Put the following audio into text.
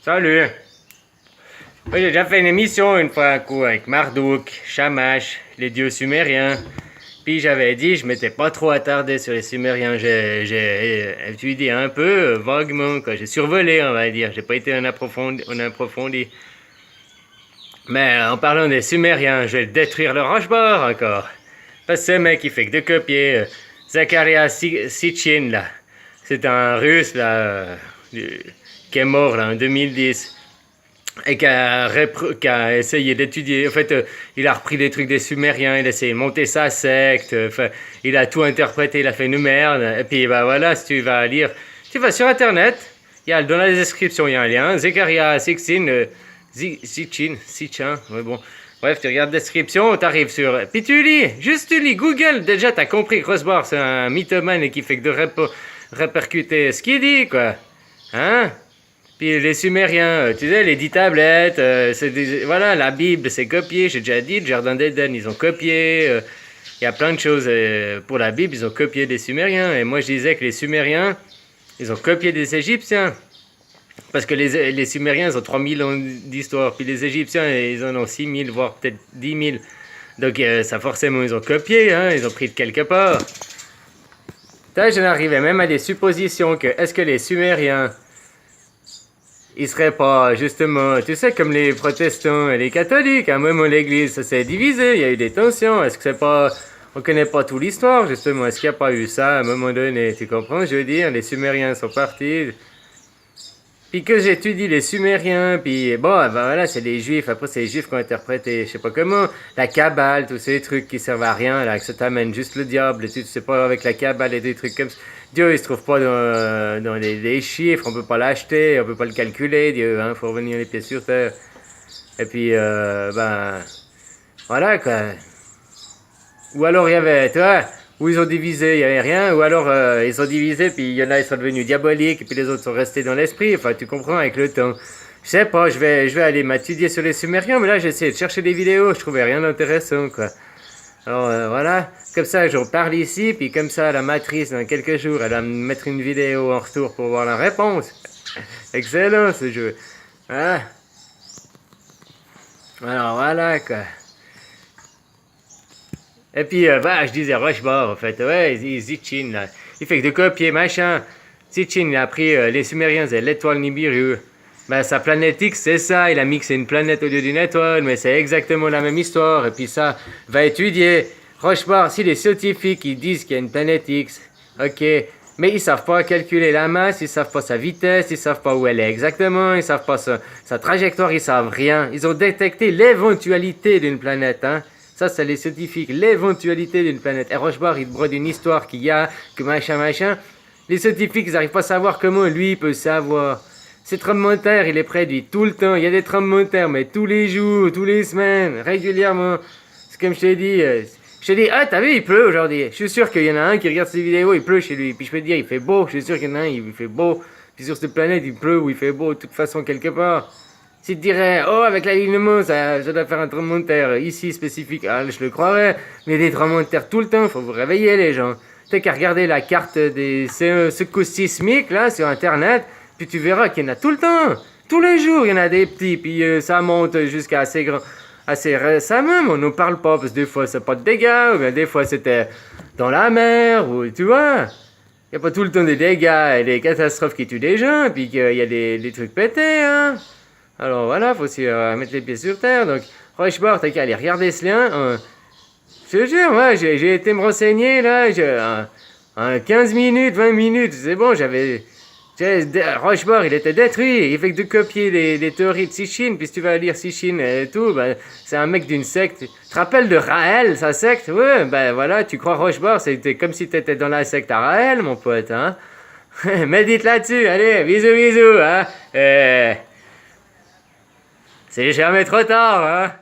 Salut! Moi, j'ai déjà fait une émission une fois un coup avec Marduk, Shamash, les dieux sumériens. Puis j'avais dit, je m'étais pas trop attardé sur les Sumériens. J'ai étudié un peu, vaguement, quoi. J'ai survolé, on va dire. J'ai pas été en approfondi. Mais en parlant des Sumériens, je vais détruire le Rochebord encore. Parce que ce mec, il fait que de copier Zakaria Sitchin, là. C'est un russe, là, qui est mort, là, en 2010. Et qui a essayé d'étudier. En fait, il a repris des trucs des Sumériens, il a essayé de monter sa secte. Enfin, il a tout interprété, il a fait une merde. Et puis, bah voilà, si tu vas lire, tu vas sur Internet, dans la description, il y a un lien. Zekaria Sitchin, Sitchin, ouais, bon. Bref, tu regardes la description, tu arrives sur. Puis tu lis, juste tu lis. Google, déjà, t'as compris que Rosbar, c'est un mythomane et qui fait que de répercuter ce qu'il dit, quoi. Hein? Puis les Sumériens, tu sais, les 10 tablettes, voilà, la Bible, c'est copié, j'ai déjà dit, le Jardin d'Éden, ils ont copié, il y a plein de choses pour la Bible, ils ont copié des Sumériens, et moi je disais que les Sumériens, ils ont copié des Égyptiens, parce que les Sumériens, ils ont 3000 ans d'histoire, puis les Égyptiens, ils en ont 6000, voire peut-être 10 000, donc ça forcément, ils ont copié, hein, ils ont pris de quelque part. Là, j'en arrivais même à des suppositions que, est-ce que les Sumériens, ils seraient pas, justement, tu sais, comme les protestants et les catholiques, à un moment l'église ça s'est divisé, il y a eu des tensions, est-ce que c'est pas, on connaît pas toute l'histoire, justement, est-ce qu'il n'y a pas eu ça à un moment donné, tu comprends, je veux dire, les Sumériens sont partis, puis que j'étudie les Sumériens, puis bon, ben voilà, c'est les Juifs, après c'est les Juifs qui ont interprété, je sais pas comment, la Kabbale, tous ces trucs qui servent à rien, là, que ça t'amène juste le diable, tu sais pas, avec la Kabbale et des trucs comme ça. Dieu, il se trouve pas dans les chiffres, on peut pas l'acheter, on peut pas le calculer, Dieu, hein, faut revenir les pieds sur terre. Et puis, ben, voilà, quoi. Ou alors il y avait, tu vois, où ils ont divisé, il y avait rien, ou alors ils ont divisé, puis il y en a, ils sont devenus diaboliques, et puis les autres sont restés dans l'esprit, enfin, tu comprends, avec le temps. Je sais pas, je vais aller m'étudier sur les Sumériens, mais là, j'ai essayé de chercher des vidéos, je trouvais rien d'intéressant, quoi. Alors voilà, comme ça je parle ici, puis comme ça la matrice dans quelques jours elle va me mettre une vidéo en retour pour voir la réponse. Excellent ce jeu. Voilà. Alors voilà quoi. Et puis bah, je disais Rochebord en fait, ouais, Zichin là. Il fait que de copier machin. Zichin il a pris les Sumériens et l'étoile Nibiru. Ben, sa planète X, c'est ça, il a mixé une planète au lieu d'une étoile, mais c'est exactement la même histoire. Et puis ça, va étudier. Rochebord, si les scientifiques, ils disent qu'il y a une planète X, ok, mais ils savent pas calculer la masse, ils savent pas sa vitesse, ils savent pas où elle est exactement, ils savent pas sa trajectoire, ils savent rien. Ils ont détecté l'éventualité d'une planète, hein. Ça, c'est les scientifiques, l'éventualité d'une planète. Et Rochebord, il brode une histoire qu'il y a, que machin, machin. Les scientifiques, ils n'arrivent pas à savoir comment lui peut savoir. Ces tremblements de terre, il est prédit tout le temps. Il y a des tremblements de terre, mais tous les jours, tous les semaines, régulièrement. C'est comme je t'ai dit. Je t'ai dit, ah, t'as vu, il pleut aujourd'hui. Je suis sûr qu'il y en a un qui regarde ces vidéos, il pleut chez lui. Puis je peux te dire, il fait beau. Je suis sûr qu'il y en a un, il fait beau. Puis sur cette planète, il pleut ou il fait beau, de toute façon, quelque part. Si tu dirais, oh, avec l'alignement, ça doit faire un tremblement de terre ici spécifique, ah, je le croirais. Mais des tremblements de terre tout le temps, faut vous réveiller, les gens. T'as qu'à regarder la carte des secousses sismiques, là, sur Internet. Puis tu verras qu'il y en a tout le temps. Tous les jours, il y en a des petits. Puis ça monte jusqu'à assez grand. Assez récemment, on ne parle pas. Parce que des fois, c'est pas de dégâts. Ou bien des fois, c'était dans la mer. Ou tu vois. Il n'y a pas tout le temps des dégâts et des catastrophes qui tuent des gens. Puis qu'il y a des trucs pétés. Hein. Alors voilà, faut aussi mettre les pieds sur terre. Donc, Rochebord, t'as qu'à aller regarder ce lien. Je te jure, moi, j'ai été me renseigner là. En 15 minutes, 20 minutes. C'est bon, j'avais. Rochebord, il était détruit. Il fait que de copier les théories de Sitchin. Puis si tu vas lire Sitchin et tout, ben, c'est un mec d'une secte. Tu te rappelles de Raël, sa secte? Ouais, ben voilà, tu crois Rochebord, c'était comme si t'étais dans la secte à Raël, mon pote, hein. Médite là-dessus, allez, bisous, bisous, hein. C'est jamais trop tard, hein.